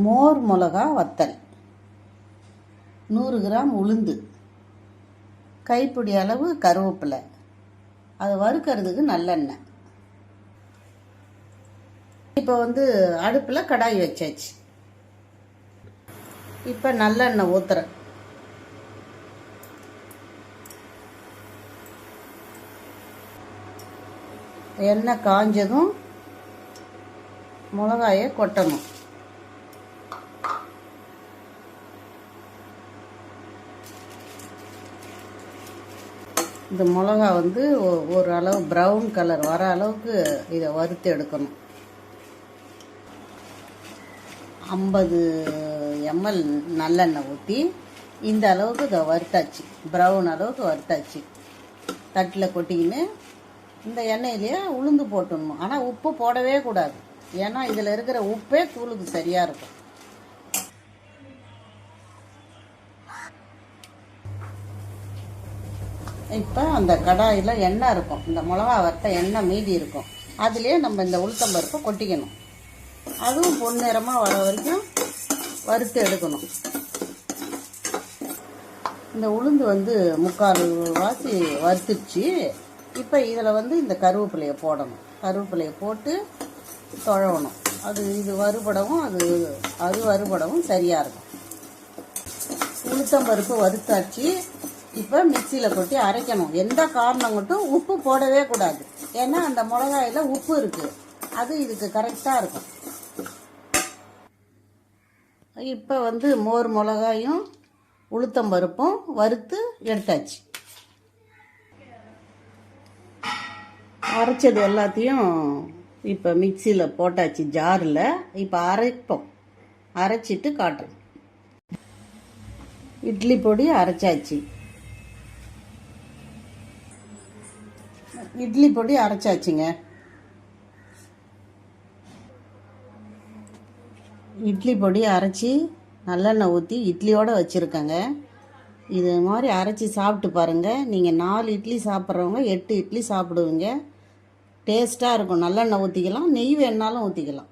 மோர் மிளகா வத்தல், 100 கிராம் உளுந்து, கைப்பிடி அளவு கருவேப்பிலை, அதை வறுக்கிறதுக்கு நல்லெண்ணெய். இப்போ அடுப்பில் கடாய் வச்சாச்சு. இப்போ நல்லெண்ணெய் ஊற்றுறேன். எண்ணெய் காஞ்சதும் மிளகாயை கொட்டணும். இந்த மிளகா ஒரு அளவு ப்ரௌன் கலர் வர அளவுக்கு இதை வறுத்து எடுக்கணும். 50 ml நல்லெண்ணெய் ஊற்றி இந்த அளவுக்கு இதை வறுத்தாச்சு. ப்ரௌன் அளவுக்கு வறுத்தாச்சு. தட்டில் கொட்டிக்கின்னு இந்த எண்ணெயிலேயே உளுந்து போட்டுடணும். ஆனால் உப்பு போடவே கூடாது, ஏன்னா இதில் இருக்கிற உப்பே தூளுக்கு சரியாக இருக்கும். இப்போ அந்த கடாயில் எண்ணெய் இருக்கும், இந்த மிளகா வறுத்த எண்ணெய் மீதி இருக்கும். அதுலேயே நம்ம இந்த உளுத்தம்பருப்பை கொட்டிக்கணும். அதுவும் பொன்னிறமாக வர வரைக்கும் வறுத்து எடுக்கணும். இந்த உளுந்து முக்கால் வாசி வறுத்துச்சு. இப்போ இதில் இந்த கருவேப்பிலையை போடணும். கருவேப்பிலையை போட்டு தொழவணும். இது வறுபடவும் அது வறுபடவும் சரியாக இருக்கும். உளுத்தம்பருப்பு வறுத்தாச்சு. இப்போ மிக்சியில் கொட்டி அரைக்கணும். எந்த காரணம் மட்டும் உப்பு போடவே கூடாது, ஏன்னா அந்த மிளகாயில் உப்பு இருக்குது. அது இதுக்கு கரெக்டாக இருக்கும். இப்போ மோர் மிளகாயும் உளுத்தம்பருப்பும் வறுத்து எடுத்தாச்சு. அரைச்சது எல்லாத்தையும் இப்போ மிக்சியில் போட்டாச்சு ஜாரில். இப்போ அரைப்போம். அரைச்சிட்டு காட்டுறோம். இட்லி பொடி அரைச்சாச்சு. இட்லி பொடி அரைச்சாச்சுங்க. இட்லி பொடி அரைச்சி நல்லெண்ணெய் ஊற்றி இட்லியோடு வச்சுருக்கேங்க. இது மாதிரி அரைச்சி சாப்பிட்டு பாருங்கள். நீங்கள் 4 இட்லி சாப்பிட்றவங்க 8 இட்லி சாப்பிடுவீங்க. டேஸ்ட்டாக இருக்கும். நல்லெண்ணெய் ஊற்றிக்கலாம், நெய் வேணாலும் ஊற்றிக்கலாம்.